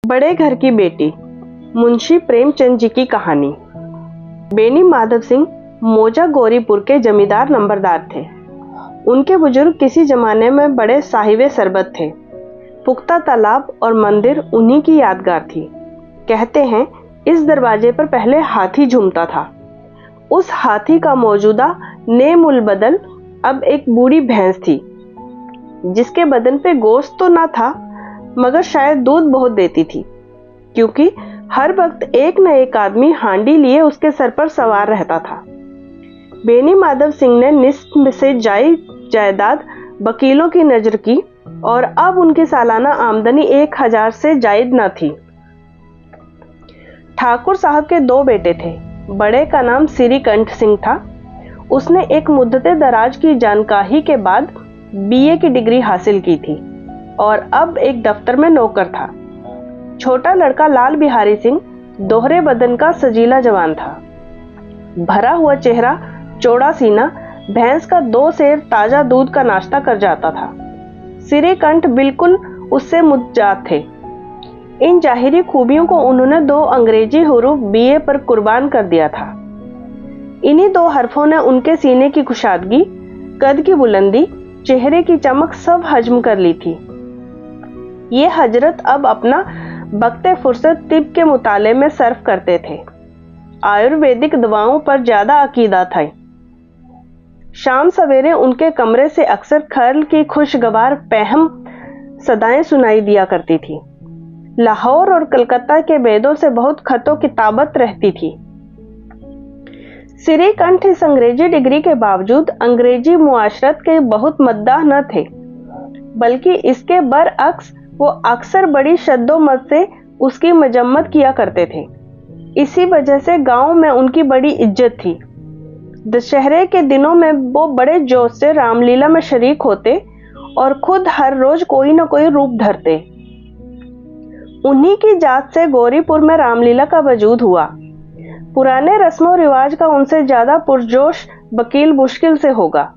बड़े घर की बेटी मुंशी प्रेमचंद जी की कहानी। बेनी माधव सिंह मोजा गौरीपुर के जमींदार नंबरदार थे। उनके बुजुर्ग किसी जमाने में बड़े साहिबे सरबत थे। पुख्ता तालाब और मंदिर उन्हीं की यादगार थी। कहते हैं इस दरवाजे पर पहले हाथी झूमता था। उस हाथी का मौजूदा नेमुल बदल अब एक बूढ़ी भैंस थी, जिसके बदन पे गोश्त तो ना था, मगर शायद दूध बहुत देती थी, क्योंकि हर वक्त एक न एक आदमी हांडी लिए उसके सर पर सवार रहता था। बेनी माधव सिंह ने निस्ब से जायदाद वकीलों की नजर की और अब उनकी सालाना आमदनी 1000 से जायद न थी। ठाकुर साहब के 2 बेटे थे। बड़े का नाम श्रीकंठ सिंह था। उसने एक मुद्दते दराज की जानकारी के बाद बीए की डिग्री हासिल की थी और अब एक दफ्तर में नौकर था। छोटा लड़का लाल बिहारी सिंह दोहरे बदन का सजीला जवान था। भरा हुआ चेहरा, चौड़ा सीना, भैंस का 2 सेर ताजा दूध का नाश्ता कर जाता था। श्रीकंठ बिल्कुल उससे मुज्जात थे। इन जाहिरी खूबियों को उन्होंने 2 अंग्रेजी हुरूफ बीए पर कुर्बान कर दिया था। इन्हीं 2 हरफों ने उनके सीने की कुशादगी, कद की बुलंदी, चेहरे की चमक सब हजम कर ली थी। ये हजरत अब अपना वक्ते फुर्सत तिब के मुताले में सर्फ करते थे। आयुर्वेदिक दवाओं पर ज्यादा अकीदा था। शाम सवेरे उनके कमरे से अक्सर खर्ल की खुशगवार पहम सदाएं सुनाई दिया करती थी। लाहौर और कलकत्ता के वेदों से बहुत खतो किताबत रहती थी। श्रीकंठ इस अंग्रेजी डिग्री के बावजूद अंग्रेजी मुआशरत के बहुत मद्दाह न थे, बल्कि इसके बरअक्स वो अक्सर बड़ी शद्दोमत से उसकी मजम्मत किया करते थे। इसी वजह से गांव में उनकी बड़ी इज्जत थी। दशहरे के दिनों में वो बड़े जोश से रामलीला में शरीक होते और खुद हर रोज कोई न कोई रूप धरते। उन्हीं की जात से गौरीपुर में रामलीला का वजूद हुआ। पुराने रस्मों रिवाज का उनसे ज्यादा पुरजोश वकील मुश्किल से होगा।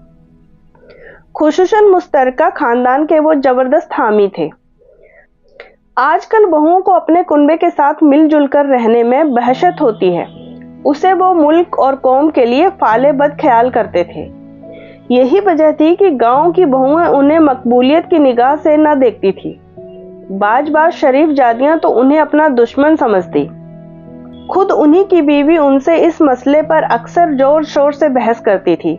खुसूसन मुश्तरका खानदान के वो जबरदस्त हामी थे। आजकल बहुओं को अपने कुनबे के साथ मिलजुल कर रहने में बहशत होती है। उसे वो मुल्क और कौम के लिए फाले बद ख्याल करते थे। यही वजह थी कि गांव की बहुएं उन्हें मकबूलियत की निगाह से न देखती थी। बाज शरीफ जादियां तो उन्हें अपना दुश्मन समझती। खुद उन्हीं की बीवी उनसे इस मसले पर अक्सर जोर शोर से बहस करती थी,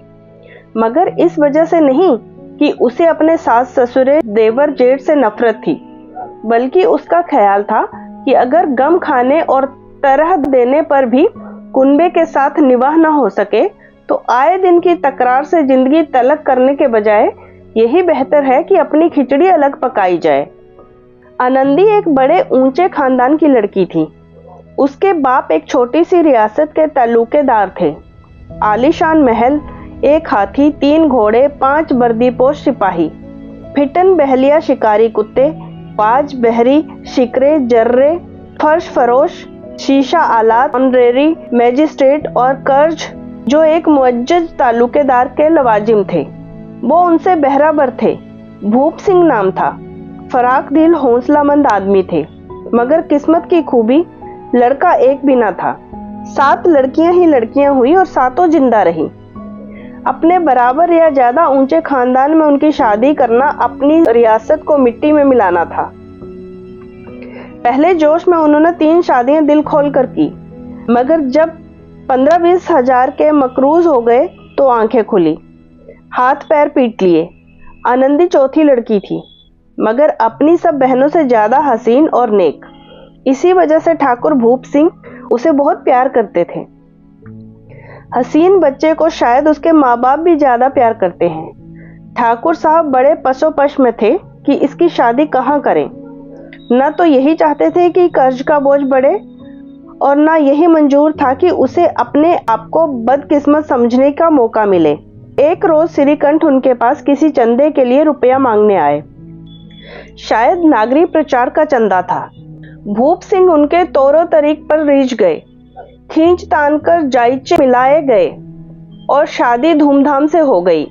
मगर इस वजह से नहीं कि उसे अपने सास ससुरे देवर जेठ से नफरत थी, बल्कि उसका ख्याल था कि अगर गम खाने और तरह देने पर भी कुनबे के साथ निवाह न हो सके तो आए दिन की तकरार से जिंदगी तलक करने के बजाय यही बेहतर है कि अपनी खिचड़ी अलग पकाई जाए। आनंदी एक बड़े ऊंचे खानदान की लड़की थी। उसके बाप एक छोटी सी रियासत के तालुकेदार थे। आलीशान महल, 1 हाथी, 3 घोड़े, 5 वर्दीपोश सिपाही, फिटन बहलिया शिकारी कुत्ते, 5 बहरी शिकरे जर्रे, फर्श फरोश, शीशा आलात, ऑनरेरी मैजिस्ट्रेट और कर्ज, जो एक मुअज्जज तालुकेदार के लवाजिम थे। वो उनसे बहराबर थे। भूप सिंह नाम था। फराक दिल, हौसलामंद आदमी थे, मगर किस्मत की खूबी लड़का एक भी ना था। 7 लड़कियां ही लड़कियां हुई और 7 जिंदा रही। अपने बराबर या ज्यादा ऊंचे खानदान में उनकी शादी करना अपनी रियासत को मिट्टी में मिलाना था। पहले जोश में उन्होंने 3 शादियां दिल खोल कर की, मगर जब 15-20 हजार के मकरूज हो गए तो आंखें खुली, हाथ पैर पीट लिए। आनंदी चौथी लड़की थी, मगर अपनी सब बहनों से ज्यादा हसीन और नेक। इसी वजह से ठाकुर भूप सिंह उसे बहुत प्यार करते थे। हसीन बच्चे को शायद उसके माँ बाप भी ज्यादा प्यार करते हैं। ठाकुर साहब बड़े पसोपश में थे कि इसकी शादी कहाँ करें। न तो यही चाहते थे कि कर्ज का बोझ बढ़े और न यही मंजूर था कि उसे अपने आप को बदकिस्मत समझने का मौका मिले। एक रोज श्रीकंठ उनके पास किसी चंदे के लिए रुपया मांगने आए। शायद नागरी प्रचार का चंदा था। भूप सिंह उनके तौरो तरीक पर रीझ गए। खींच तान कर जायचे मिलाए गए और शादी धूमधाम से हो गई।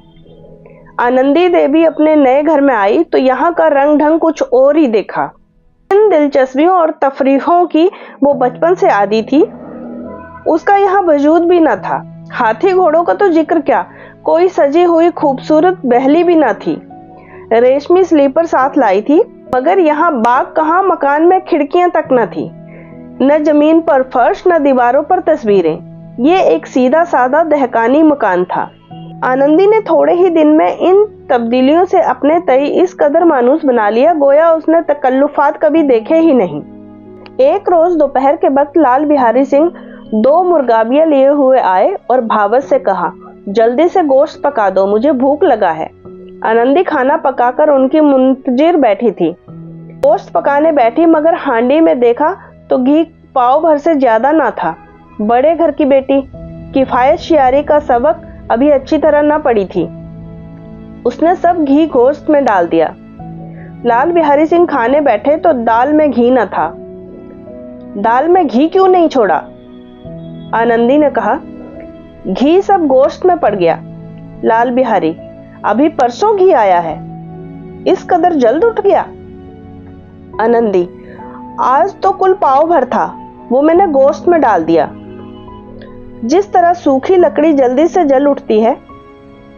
आनंदी देवी अपने नए घर में आई तो यहाँ का रंग ढंग कुछ और ही देखा। इन दिलचस्पियों और तफरीहों की वो बचपन से आदी थी, उसका यहाँ वजूद भी न था। हाथी घोड़ों का तो जिक्र क्या, कोई सजी हुई खूबसूरत बहली भी न थी। रेशमी स्लीपर साथ लाई थी, मगर यहाँ बाग कहाँ, मकान में खिड़कियां तक न थी, न जमीन पर फर्श, न दीवारों पर तस्वीरें। ये एक सीधा सादा दहकानी मकान था। आनंदी ने थोड़े ही दिन में इन तब्दीलियों से अपने तय इस कदर मानूस बना लिया, गोया उसने तकल्लुफात कभी देखे ही नहीं। एक रोज दोपहर के वक्त लाल बिहारी सिंह 2 मुर्गाबियां लिए हुए आए और भावत से कहा, जल्दी से गोश्त पका दो, मुझे भूख लगा है। आनंदी खाना पकाकर उनकी मुंतजिर बैठी थी। गोश्त पकाने बैठी, मगर हांडी में देखा तो घी पाव भर से ज्यादा ना था। बड़े घर की बेटी, किफायत शियारी का सबक अभी अच्छी तरह न पड़ी थी। उसने सब घी गोश्त में डाल दिया। लाल बिहारी सिंह खाने बैठे तो दाल में घी न था। दाल में घी क्यों नहीं छोड़ा? आनंदी ने कहा, घी सब गोश्त में पड़ गया। लाल बिहारी, अभी परसों घी आया है, इस कदर जल्द उठ गया? आनंदी, आज तो कुल पाव भर था, वो मैंने गोश्त में डाल दिया। जिस तरह सूखी लकड़ी जल्दी से जल उठती है,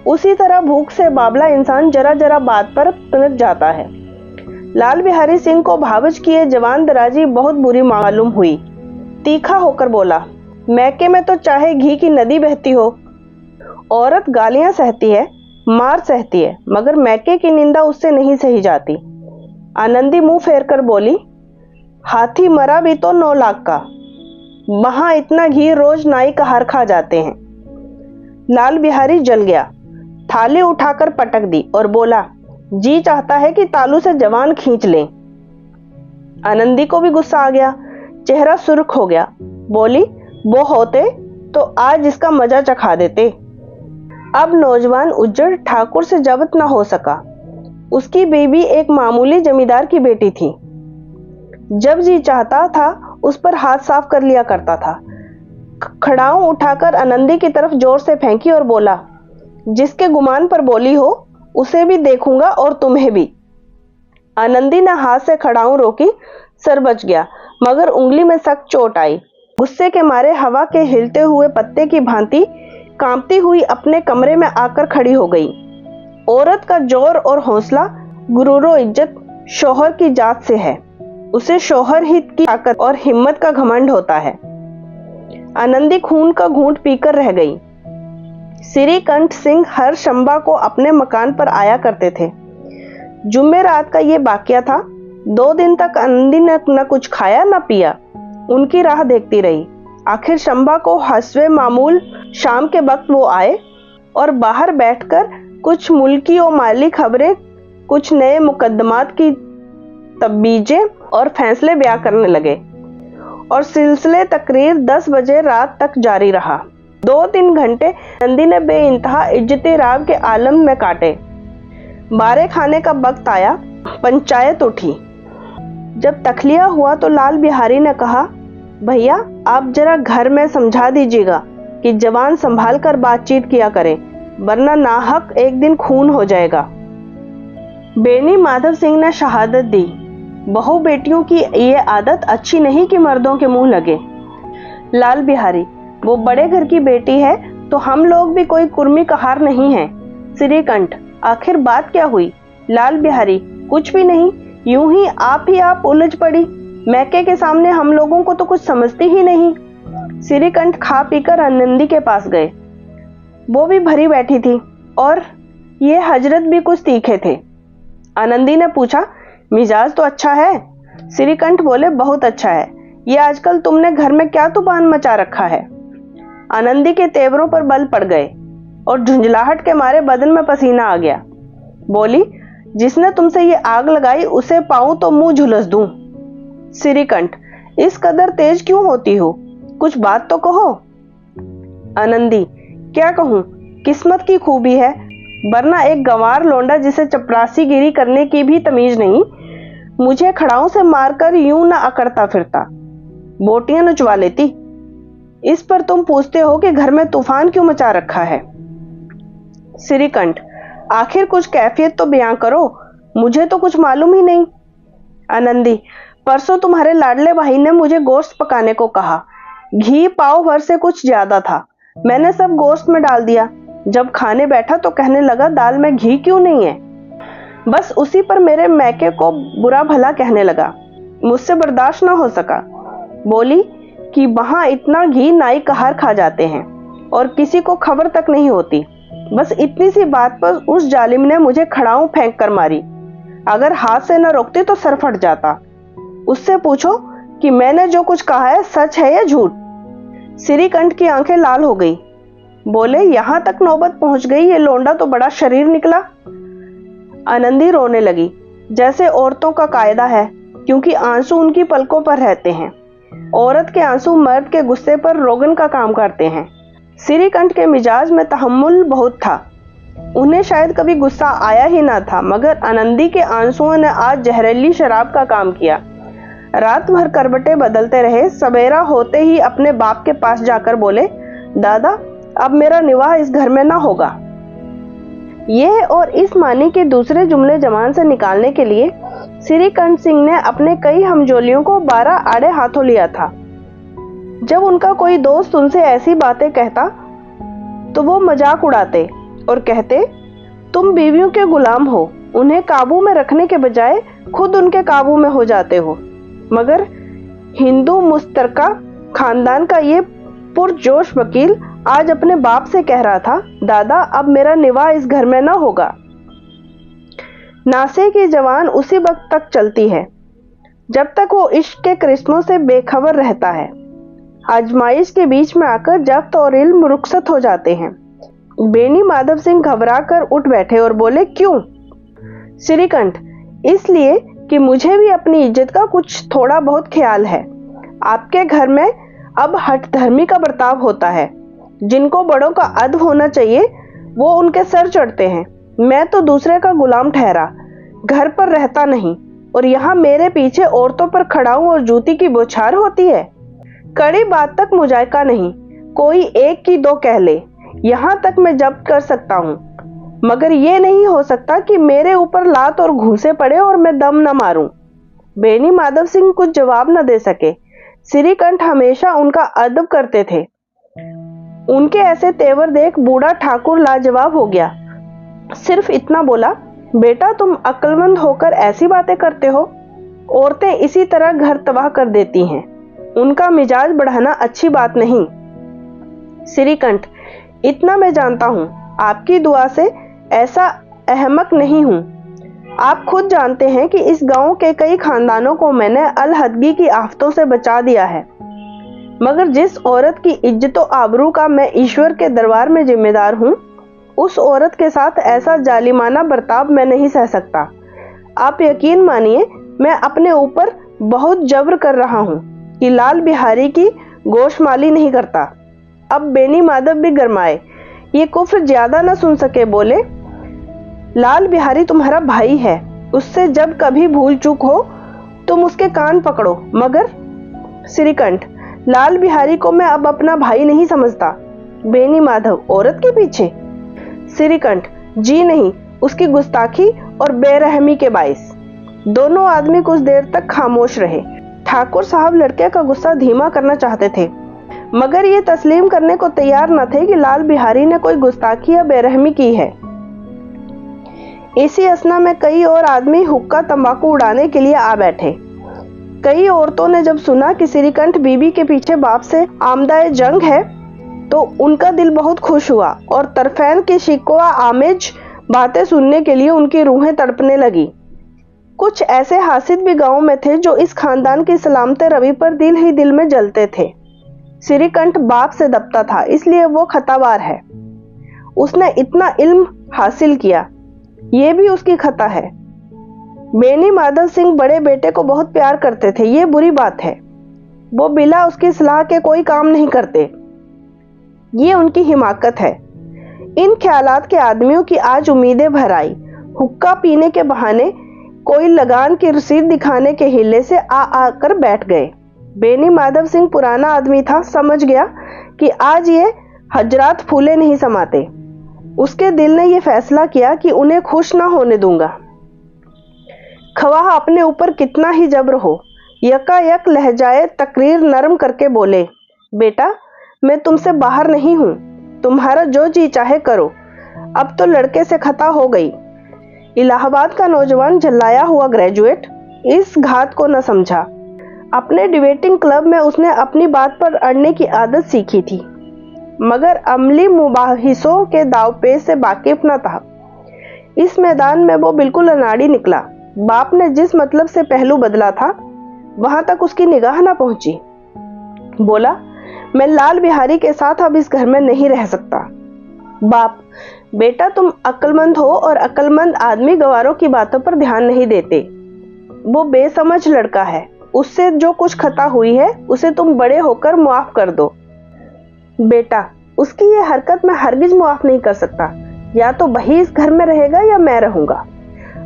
उसी तरह भूख से बाबला इंसान जरा जरा बात पर पनप जाता है। लाल बिहारी सिंह को भावच की ये जवान दराजी बहुत बुरी मालूम हुई। तीखा होकर बोला, मैके में तो चाहे घी की नदी बहती हो, औरत गालियां सहती है, मार सहती है, मगर मैके की निंदा उससे नहीं सही जाती। आनंदी मुंह फेर कर बोली, हाथी मरा भी तो 9 लाख का, वहां इतना घी रोज नाई का हार खा जाते हैं। लाल बिहारी जल गया, थाली उठाकर पटक दी और बोला, जी चाहता है कि तालू से जवान खींच लें। आनंदी को भी गुस्सा आ गया, चेहरा सुर्ख हो गया। बोली, वो होते तो आज इसका मजा चखा देते। अब नौजवान उज्जड़ ठाकुर से जब्त न हो सका। उसकी बीवी एक मामूली जमींदार की बेटी थी। जब जी चाहता था उस पर हाथ साफ कर लिया करता था। खड़ाऊ उठाकर आनंदी की तरफ जोर से फेंकी और बोला, जिसके गुमान पर बोली हो उसे भी देखूंगा और तुम्हें भी। आनंदी ने हाथ से खड़ाऊ रोकी, सर बच गया, मगर उंगली में सख्त चोट आई। गुस्से के मारे हवा के हिलते हुए पत्ते की भांति कांपती हुई अपने कमरे में आकर खड़ी हो गई। औरत का जोर और हौसला, गुरूरो इज्जत शौहर की जात से है। उसे शौहर हित की ताकत और हिम्मत का घमंड होता है। आनंदी खून का घूंट पीकर रह गई। श्रीकंठ सिंह हर शंबा को अपने मकान पर आया करते थे। जुम्मे रात का ये वाकया था। 2 दिन तक आनंदी ने न कुछ खाया न पिया, उनकी राह देखती रही। आखिर शंबा को हस्वे मामूल शाम के वक्त वो आए और बाहर बैठकर कुछ मुल्की और माली खबरें, कुछ नए मुकदमात की तबीजें और फैसले बयां करने लगे और सिलसिले तकरीर 10 बजे रात तक जारी रहा। 2-3 घंटे आनंदी ने बेइंतहा इज्जत-ए-राब के आलम में काटे। बारे खाने का वक्त आया, पंचायत उठी। जब तखलिया हुआ तो लाल बिहारी ने कहा, भैया आप जरा घर में समझा दीजिएगा कि जवान संभाल कर बातचीत किया करें, वरना नाहक एक दिन खून हो जाएगा। बेनी माधव सिंह ने शहादत दी, बहू बेटियों की ये आदत अच्छी नहीं कि मर्दों के मुंह लगे। लाल बिहारी, वो बड़े घर की बेटी है तो हम लोग भी कोई कुर्मी कहार नहीं है। श्रीकंठ, आखिर बात क्या हुई? लाल बिहारी, कुछ भी नहीं, यूं ही आप उलझ पड़ी। मैके के सामने हम लोगों को तो कुछ समझती ही नहीं। श्रीकंठ खा पीकर आनंदी के पास गए। वो भी भरी बैठी थी और ये हजरत भी कुछ तीखे थे। आनंदी ने पूछा, मिजाज तो अच्छा है? श्रीकंठ बोले, बहुत अच्छा है। ये आजकल तुमने घर में क्या तूफान मचा रखा है? आनंदी के तेवरों पर बल पड़ गए और झुंझलाहट के मारे बदन में पसीना आ गया। बोली, जिसने तुमसे ये आग लगाई उसे पाऊं तो मुंह झुलस दूं। श्रीकंठ, इस कदर तेज क्यों होती हो? कुछ बात तो कहो। आनंदी, क्या कहूं, किस्मत की खूबी है, वरना एक गंवार लोंडा जिसे चपरासीगिरी करने की भी तमीज नहीं, मुझे खड़ाऊ से मारकर यूं न अकड़ता फिरता, बोटियां नचवा लेती। इस पर तुम पूछते हो कि घर में तूफान क्यों मचा रखा है? श्रीकंठ, आखिर कुछ कैफियत तो बयां करो, मुझे तो कुछ मालूम ही नहीं। आनंदी, परसों तुम्हारे लाडले भाई ने मुझे गोश्त पकाने को कहा। घी पाव भर से कुछ ज्यादा था। मैंने सब गोश्त में डाल दिया। जब खाने बैठा तो कहने लगा दाल में घी क्यों नहीं है। बस उसी पर मेरे मैके को बुरा भला कहने लगा। मुझसे बर्दाश्त ना हो सका। बोली कि वहां इतना घी नाई कहार खा जाते हैं और किसी को खबर तक नहीं होती। बस इतनी सी बात पर उस जालिम ने मुझे खड़ाऊं फेंक कर मारी। अगर हाथ से न रोकती तो सर फट जाता। उससे पूछो कि मैंने जो कुछ कहा है सच है या झूठ। श्रीकंठ की आंखें लाल हो गई। बोले यहां तक नौबत पहुंच गई, ये लोंडा तो बड़ा शरीर निकला। आनंदी रोने लगी, जैसे औरतों का कायदा है, क्योंकि आंसू उनकी पलकों पर रहते हैं। औरत के आंसू मर्द के गुस्से पर रोगन का काम करते हैं। श्रीकंठ के मिजाज में तहम्मुल बहुत था। उन्हें शायद कभी गुस्सा आया ही ना था, मगर आनंदी के आंसुओं ने आज जहरीली शराब का काम किया। रात भर करवटें बदलते रहे। सवेरा होते ही अपने बाप के पास जाकर बोले, दादा अब मेरा निवाह इस घर में ना होगा। यह और इस मानी के दूसरे जुमले जबान से निकालने के लिए श्रीकंठ सिंह ने अपने कई हमजोलियों को 12 आड़े हाथों लिया था। जब उनका कोई दोस्त उनसे ऐसी बातें कहता तो वो मजाक उड़ाते और कहते, तुम बीवियों के गुलाम हो, उन्हें काबू में रखने के बजाय खुद उनके काबू में हो जाते हो। मगर हिंदू मुस्तरका खानदान का ये पुरजोश वकील आज अपने बाप से कह रहा था, दादा अब मेरा निवाह इस घर में ना होगा। नासे की जवान उसी वक्त तक चलती है जब तक वो इश्क के करिश्मों से बेखबर रहता है। आजमाइश के बीच में आकर जब्त और इल्म रुखसत हो जाते हैं। बेनी माधव सिंह घबरा कर उठ बैठे और बोले, क्यों? श्रीकंठ, इसलिए कि मुझे भी अपनी इज्जत का कुछ थोड़ा बहुत ख्याल है। आपके घर में अब हठधर्मी का बर्ताव होता है। जिनको बड़ों का अदब होना चाहिए वो उनके सर चढ़ते हैं। मैं तो दूसरे का गुलाम ठहरा, घर पर रहता नहीं, और यहाँ मेरे पीछे औरतों पर खड़ाऊं और जूती की बौछार होती है। कड़ी बात तक मुजायका नहीं, कोई एक की दो कह ले, यहाँ तक मैं जब्त कर सकता हूँ, मगर ये नहीं हो सकता कि मेरे ऊपर लात और घूंसे पड़े और मैं दम न मारूं। बेनी माधव सिंह कुछ जवाब न दे सके। श्रीकंठ हमेशा उनका अदब करते थे। उनके ऐसे तेवर देख बूढ़ा ठाकुर लाजवाब हो गया। सिर्फ इतना बोला, बेटा तुम अक्लमंद होकर ऐसी बातें करते हो? औरतें इसी तरह घर तबाह कर देती हैं। उनका मिजाज बढ़ाना अच्छी बात नहीं। श्रीकंठ, इतना मैं जानता हूं, आपकी दुआ से ऐसा अहमक नहीं हूं। आप खुद जानते हैं कि इस गांव के कई खानदानों को मैंने अलहदगी की आफतों से बचा दिया है, मगर जिस औरत की इज्जत और आबरू का मैं ईश्वर के दरबार में जिम्मेदार हूं, उस औरत के साथ ऐसा जालिमाना बर्ताव मैं नहीं सह सकता। आप यकीन मानिए, मैं अपने ऊपर बहुत जब्र कर रहा हूं कि लाल बिहारी की गोशमाली नहीं करता। अब बेनी माधव भी गरमाए, ये कुफ्र ज्यादा न सुन सके, बोले, लाल बिहारी तुम्हारा भाई है, उससे जब कभी भूल चूक हो तुम उसके कान पकड़ो। मगर श्रीकंठ, लाल बिहारी को मैं अब अपना भाई नहीं समझता। बेनी माधव, औरत के पीछे? श्रीकंठ, जी नहीं, उसकी गुस्ताखी और बेरहमी के बाइस। दोनों आदमी कुछ देर तक खामोश रहे। ठाकुर साहब लड़के का गुस्सा धीमा करना चाहते थे, मगर ये तस्लीम करने को तैयार न थे कि लाल बिहारी ने कोई गुस्ताखी या बेरहमी की है। इसी असना में कई और आदमी हुक्का तंबाकू उड़ाने के लिए आ बैठे। कई औरतों ने जब सुना कि श्रीकंठ बीबी के पीछे बाप से आमदाए जंग है तो उनका दिल बहुत खुश हुआ और तरफैन की शिकवा आमेज बातें सुनने के लिए उनकी रूहें तड़पने लगी। कुछ ऐसे हासिद भी गांव में थे जो इस खानदान की सलामते रवि पर दिल ही दिल में जलते थे। श्रीकंठ बाप से दबता था, इसलिए वो खतावार है। उसने इतना इल्म हासिल किया, ये भी उसकी खता है। बेनी माधव सिंह बड़े बेटे को बहुत प्यार करते थे, ये बुरी बात है। वो बिला उसकी सलाह के कोई काम नहीं करते, ये उनकी हिमाकत है। इन ख्यालात के आदमियों की आज उम्मीदें भर आई। हुक्का पीने के बहाने कोई लगान की रसीद दिखाने के हिले से आकर बैठ गए। बेनी माधव सिंह पुराना आदमी था, समझ गया कि आज ये हजरात फूले नहीं समाते। उसके दिल ने यह फैसला किया कि उन्हें खुश ना होने दूंगा, खवाह अपने ऊपर कितना ही जबर हो। यकायक लहजाए तकरीर नरम करके बोले, बेटा मैं तुमसे बाहर नहीं हूं, तुम्हारा जो जी चाहे करो, अब तो लड़के से खता हो गई। इलाहाबाद का नौजवान झल्लाया हुआ ग्रेजुएट इस घात को न समझा। अपने डिबेटिंग क्लब में उसने अपनी बात पर अड़ने की आदत सीखी थी, मगर अमली मुबाहिसों के दावपेच से वाकिफ न था। इस मैदान में वो बिल्कुल अनाड़ी निकला। बाप ने जिस मतलब से पहलू बदला था वहां तक उसकी निगाह न पहुंची। बोला, मैं लाल बिहारी के साथ अब इस घर में नहीं रह सकता। बाप, बेटा तुम अक्लमंद हो और अक्लमंद आदमी गवारों की बातों पर ध्यान नहीं देते। वो बेसमझ लड़का है, उससे जो कुछ खता हुई है उसे तुम बड़े होकर मुआफ कर दो। बेटा, उसकी ये हरकत मैं हरगिज मुआफ नहीं कर सकता। या तो वही इस घर में रहेगा या मैं रहूंगा।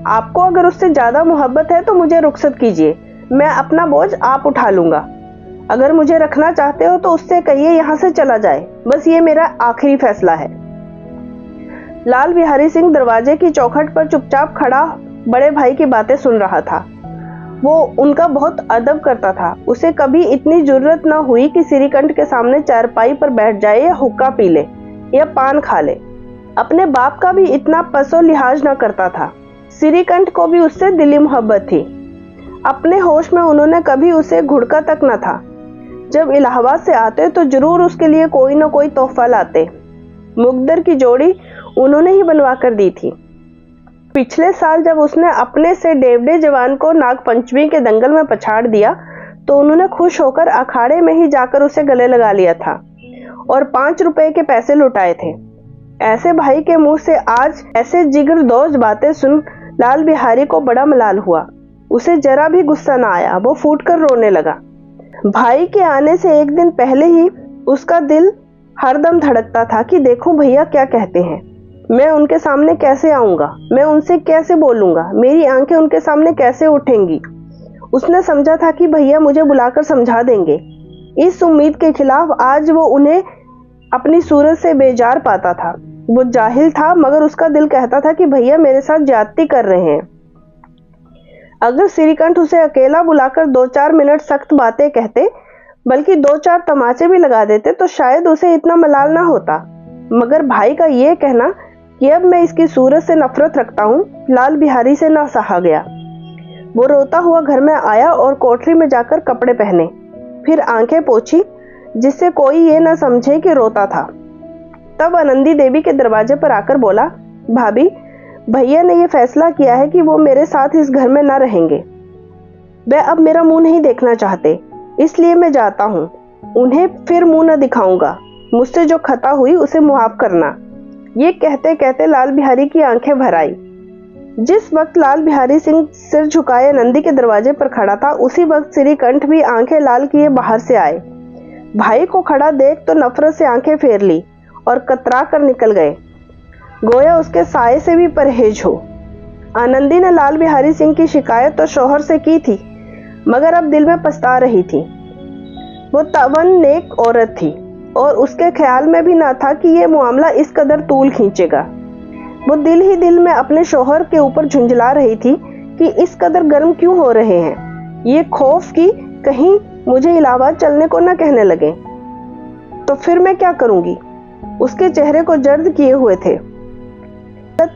आपको अगर उससे ज्यादा मोहब्बत है तो मुझे रुखसत कीजिए, मैं अपना बोझ आप उठा लूंगा। अगर मुझे रखना चाहते हो तो उससे कहिए यहां से चला जाए, बस ये मेरा आखिरी फैसला है। लाल बिहारी सिंह दरवाजे की चौखट पर चुपचाप खड़ा बड़े भाई की बातें सुन रहा था। वो उनका बहुत अदब करता था। उसे कभी इतनी जुर्रत न हुई कि सिरीकंठ के सामने चारपाई पर बैठ जाए या हुक्का पी ले या पान खा ले। अपने बाप का भी इतना पसो लिहाज न करता था। सिरीकंठ को भी उससे दिली मोहब्बत थी। अपने होश में उन्होंने कभी उसे घुड़का तक न था। जब इलाहाबाद से आते तो जरूर उसके लिए कोई न कोई तोहफा लाते। मुकद्दर की जोड़ी उन्होंने ही बनवा कर दी थी। पिछले साल जब उसने अपने से डेवडे जवान को नागपंचमी के दंगल में पछाड़ दिया तो उन्होंने खुश होकर अखाड़े में ही जाकर उसे गले लगा लिया था और 5 रुपए के पैसे लुटाए थे। ऐसे भाई के मुंह से आज ऐसे जिगरदोज बातें सुन लाल बिहारी को बड़ा मलाल हुआ। उसे जरा भी गुस्सा न आया। वो फूटकर रोने लगा। भाई के आने से एक दिन पहले ही उसका दिल हरदम धड़कता था कि देखूं भैया क्या कहते हैं, मैं उनके सामने कैसे आऊंगा, मैं उनसे कैसे बोलूंगा, मेरी आंखें उनके सामने कैसे उठेंगी। उसने समझा था कि भैया मुझे बुलाकर समझा देंगे। इस उम्मीद के खिलाफ आज वो उन्हें अपनी सूरत से बेजार पाता था। वो जाहिल था, मगर उसका दिल कहता था कि भैया मेरे साथ ज्यादती कर रहे हैं। अगर सिरीकंठ उसे अकेला बुलाकर 2-4 मिनट सख्त बातें कहते, बल्कि 2-4 तमाचे भी लगा देते तो शायद उसे इतना मलाल ना होता। मगर भाई का ये कहना कि अब मैं इसकी सूरत से नफरत रखता हूँ, लाल बिहारी से ना सहा गया। वो रोता हुआ घर में आया और कोठरी में जाकर कपड़े पहने, फिर आंखें पोंछी जिससे कोई ये ना समझे कि रोता था। तब आनंदी देवी के दरवाजे पर आकर बोला, भाभी, भैया ने यह फैसला किया है कि वो मेरे साथ इस घर में ना रहेंगे। वे अब मेरा मुंह नहीं देखना चाहते, इसलिए मैं जाता हूँ। उन्हें फिर मुंह न दिखाऊंगा। मुझसे जो खता हुई उसे मुआफ करना। ये कहते कहते लाल बिहारी की आंखें भर आई। जिस वक्त लाल बिहारी सिंह सिर झुकाए नंदी के दरवाजे पर खड़ा था, उसी वक्त सिरीकंठ भी आंखें लाल किए बाहर से आए। भाई को खड़ा देख तो नफरत से आंखें फेर ली और कतरा कर निकल गए, गोया उसके साये से भी परहेज हो। आनंदी ने लाल बिहारी सिंह की शिकायत तो शौहर से की थी, मगर अब दिल में पछता रही थी। वो तवन नेक औरत थी और उसके ख्याल में भी ना था कि ये मामला इस कदर तूल खींचेगा। वो दिल ही दिल में अपने शौहर के ऊपर झुंझला रही थी कि इस कदर गर्म क्यों हो रहे हैं। ये खौफ कि कहीं मुझे इलाहाबाद चलने को न कहने लगे तो फिर मैं क्या करूंगी। उसके चेहरे को जर्द किए हुए थे।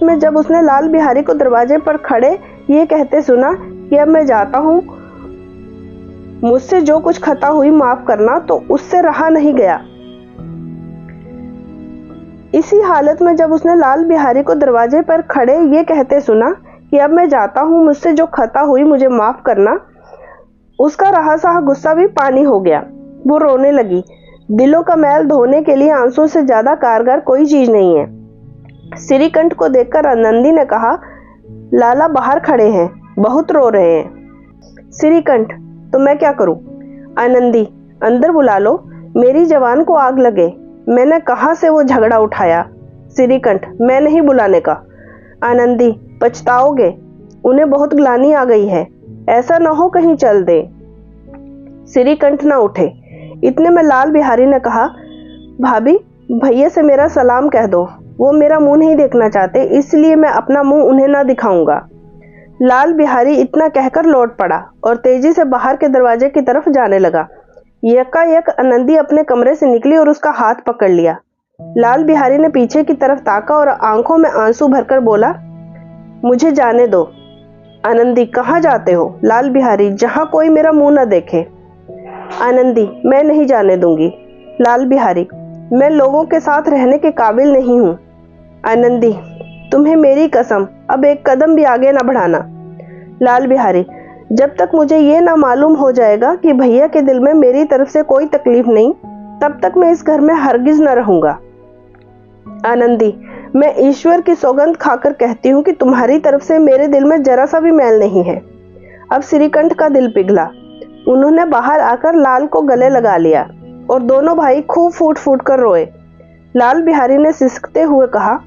में जब उसने लाल बिहारी को दरवाजे पर खड़े ये कहते सुना कि अब मैं जाता हूं, मुझसे जो कुछ खता हुई माफ करना, तो उससे रहा नहीं गया। इसी हालत में जब उसने लाल बिहारी को दरवाजे पर खड़े ये कहते सुना कि अब मैं जाता हूं, मुझसे जो खता हुई मुझे माफ करना, उसका रहा सहा गुस्सा भी पानी हो गया। वो रोने लगी। दिलों का मैल धोने के लिए आंसू से ज्यादा कारगर कोई चीज नहीं है। सिरीकंठ को देखकर आनंदी ने कहा, लाला बाहर खड़े हैं, बहुत रो रहे हैं। सिरीकंठ, तो मैं क्या करूं? आनंदी, अंदर बुला लो, मेरी जवान को आग लगे। मैंने कहां से वो झगड़ा उठाया? सिरीकंठ, मैं नहीं बुलाने का। आनंदी, पछताओगे, उन्हें बहुत ग्लानि आ गई है, ऐसा ना हो कहीं चल दे। सिरीकंठ न उठे। इतने में लाल बिहारी ने कहा, भाभी, भैया से मेरा सलाम कह दो, वो मेरा मुंह नहीं देखना चाहते, इसलिए मैं अपना मुंह उन्हें ना दिखाऊंगा। लाल बिहारी इतना कहकर लौट पड़ा और तेजी से बाहर के दरवाजे की तरफ जाने लगा। यकायक आनंदी अपने कमरे से निकली और उसका हाथ पकड़ लिया। लाल बिहारी ने पीछे की तरफ ताका और आंखों में आंसू भरकर बोला, मुझे जाने दो। आनंदी, कहाँ जाते हो? लाल बिहारी, जहां कोई मेरा मुंह न देखे। आनंदी, मैं नहीं जाने दूंगी। लाल बिहारी, मैं लोगों के साथ रहने के काबिल नहीं हूं। आनंदी, तुम्हें मेरी कसम, अब एक कदम भी आगे न बढ़ाना। लाल बिहारी, जब तक मुझे ये ना मालूम हो जाएगा कि भैया के दिल में मेरी तरफ से कोई तकलीफ नहीं, तब तक मैं इस घर में हरगिज न रहूंगा। आनंदी, मैं ईश्वर की सौगंध खाकर कहती हूँ कि तुम्हारी तरफ से मेरे दिल में जरा सा भी मैल नहीं है। अब श्रीकंठ का दिल पिघला। उन्होंने बाहर आकर लाल को गले लगा लिया और दोनों भाई खूब फूट फूट कर रोए। लाल बिहारी ने सिसकते हुए कहा,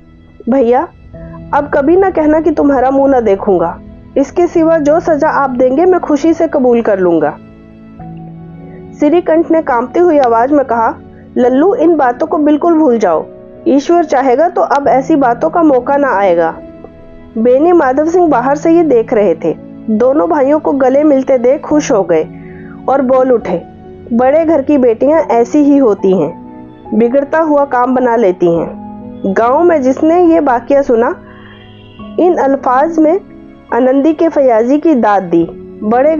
भैया, अब कभी ना कहना कि तुम्हारा मुंह न देखूंगा। इसके सिवा जो सजा आप देंगे मैं खुशी से कबूल कर लूंगा। श्रीकंठ ने कांपती हुई आवाज में कहा, लल्लू, इन बातों को बिल्कुल भूल जाओ। ईश्वर चाहेगा तो अब ऐसी बातों का मौका ना आएगा। बेनी माधव सिंह बाहर से ये देख रहे थे। दोनों भाइयों को गले मिलते देख खुश हो गए और बोल उठे, बड़े घर की बेटियां ऐसी ही होती हैं, बिगड़ता हुआ काम बना लेती हैं। गांव में जिसने ये वाकया सुना, इन अल्फाज में आनंदी के फयाजी की दाद दी। बड़े